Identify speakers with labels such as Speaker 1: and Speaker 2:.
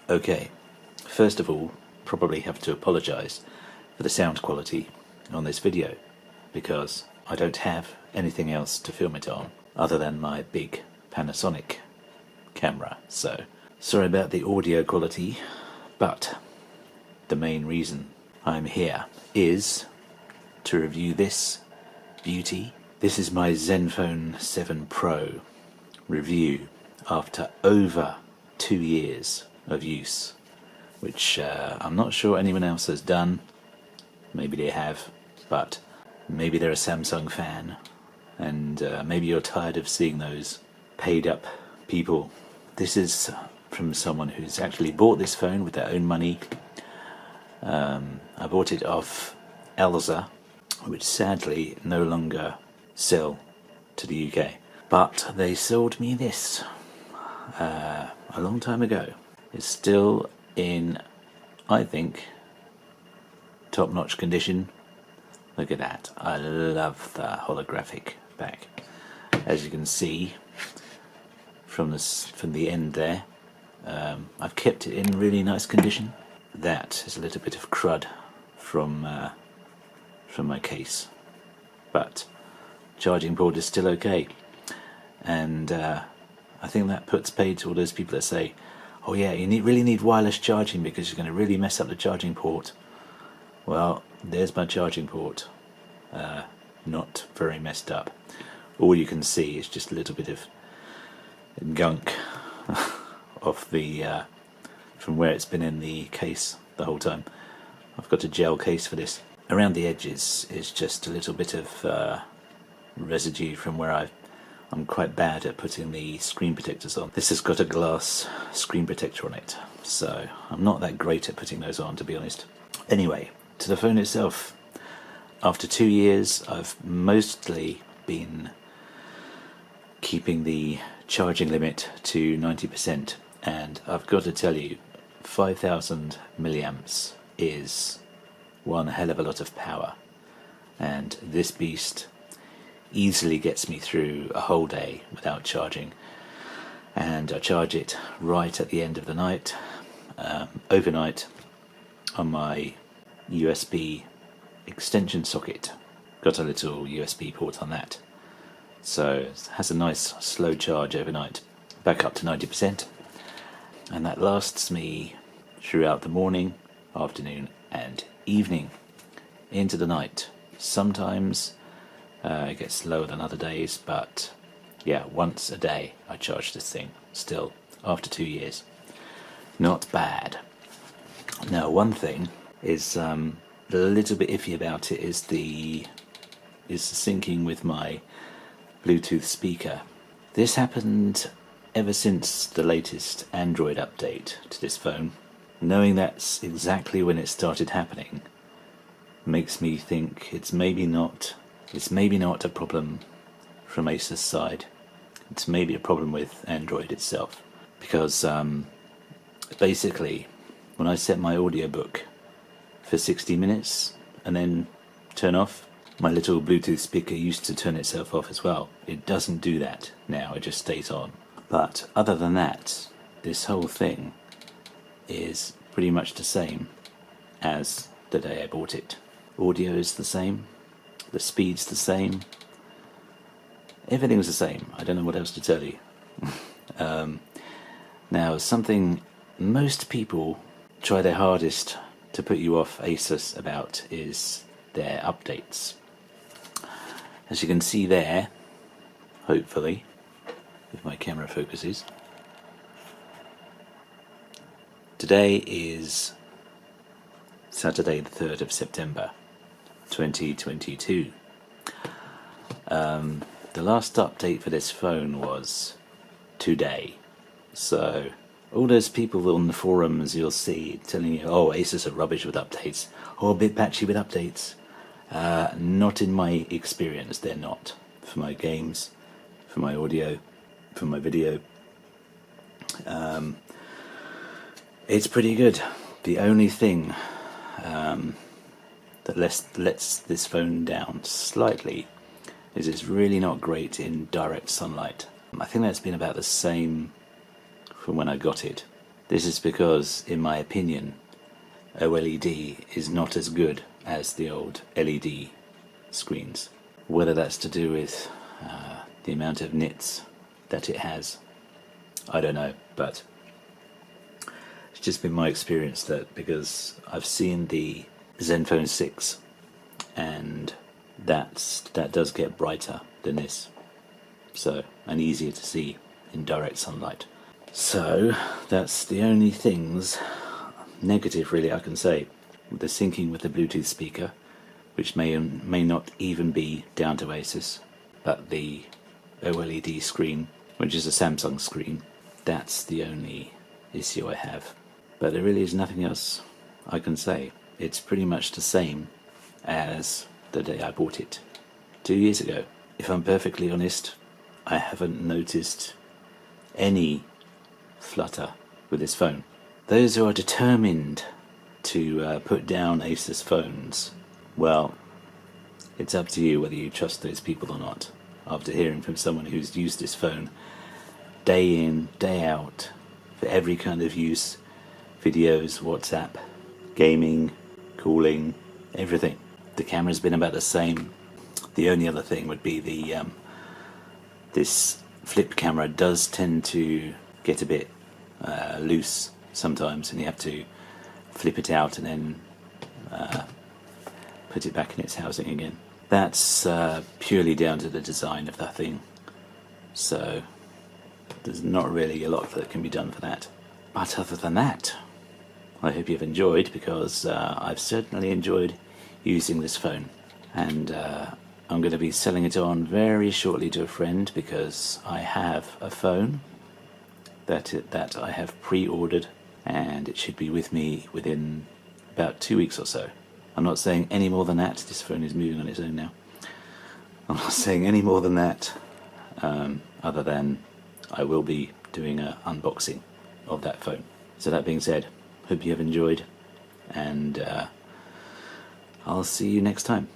Speaker 1: Okay, first of all, probably have to apologise for the sound quality on this video, because I don't have anything else to film it on other than my big Panasonic camera, so sorry about the audio quality, but the main reason I'm here is to review this beauty. This is my Zenfone 7 Pro review after over 2 years of use, which I'm not sure anyone else has done. Maybe they have, but maybe they're a Samsung fan, and maybe you're tired of seeing those paid up people. This is from someone who's actually bought this phone with their own money. I bought it off ASUS, which sadly no longer sell to the UK, but they sold me this a long time ago. It's still in, I think, top-notch condition. Look at that. I love the holographic back. As you can see from the end there, I've kept it in really nice condition. That is a little bit of crud from my case, but charging port is still okay, and I think that puts paid to all those people that say, oh yeah, you really need wireless charging because you're going to really mess up the charging port. Well, there's my charging port, not very messed up. All you can see is just a little bit of gunk off the from where it's been in the case the whole time. I've got a gel case for this. Around the edges is just a little bit of residue from where I'm quite bad at putting the screen protectors on. This has got a glass screen protector on it, so I'm not that great at putting those on, to be honest. Anyway, to the phone itself. After 2 years, I've mostly been keeping the charging limit to 90%, and I've got to tell you, 5,000 milliamps is one hell of a lot of power, and this beast easily gets me through a whole day without charging. And I charge it right at the end of the night, overnight, on my USB extension socket. Got a little USB port on that, so it has a nice slow charge overnight, back up to 90%, and that lasts me throughout the morning, afternoon and evening, into the night. Sometimes it gets slower than other days, but yeah, once a day I charge this thing, still, after 2 years. Not bad. Now, one thing is a little bit iffy about it is the syncing with my Bluetooth speaker. This happened ever since the latest Android update to this phone. Knowing that's exactly when it started happening makes me think it's maybe not a problem from ASUS side. It's maybe a problem with Android itself, because basically when I set my audiobook for 60 minutes and then turn off, my little Bluetooth speaker used to turn itself off as well. It doesn't do that now, it just stays on. But other than that, this whole thing is pretty much the same as the day I bought it. Audio is the same, the speed's the same, everything's the same. I don't know what else to tell you. Now, something most people try their hardest to put you off ASUS about is their updates. As you can see there, hopefully, if my camera focuses, today is Saturday the 3rd of September 2022. The last update for this phone was today, so all those people on the forums you'll see telling you, oh, ASUS are rubbish with updates, or a bit patchy with updates. Not in my experience, they're not. For my games, for my audio, for my video, it's pretty good. The only thing that lets this phone down slightly is it's really not great in direct sunlight. I think that's been about the same from when I got it. This is because, in my opinion, OLED is not as good as the old LED screens. Whether that's to do with the amount of nits that it has, I don't know, but it's just been my experience that because I've seen the Zenfone 6 and that does get brighter than this, so, and easier to see in direct sunlight. So that's the only things negative really I can say. The syncing with the Bluetooth speaker, which may not even be down to ASUS, but the OLED screen, which is a Samsung screen, that's the only issue I have. But there really is nothing else I can say. It's pretty much the same as the day I bought it 2 years ago. If I'm perfectly honest, I haven't noticed any flutter with this phone. Those who are determined to put down ASUS phones, well, it's up to you whether you trust those people or not. After hearing from someone who's used this phone day in, day out, for every kind of use, videos, WhatsApp, gaming, calling, everything. The camera's been about the same. The only other thing would be this flip camera does tend to get a bit loose sometimes, and you have to flip it out and then put it back in its housing again. That's purely down to the design of that thing, so there's not really a lot that can be done for that. But other than that, I hope you've enjoyed, because I've certainly enjoyed using this phone, and I'm going to be selling it on very shortly to a friend, because I have a phone that I have pre-ordered, and it should be with me within about 2 weeks or so. I'm not saying any more than that. This phone is moving on its own now. I'm not saying any more than that, other than I will be doing an unboxing of that phone. So that being said, hope you have enjoyed, and I'll see you next time.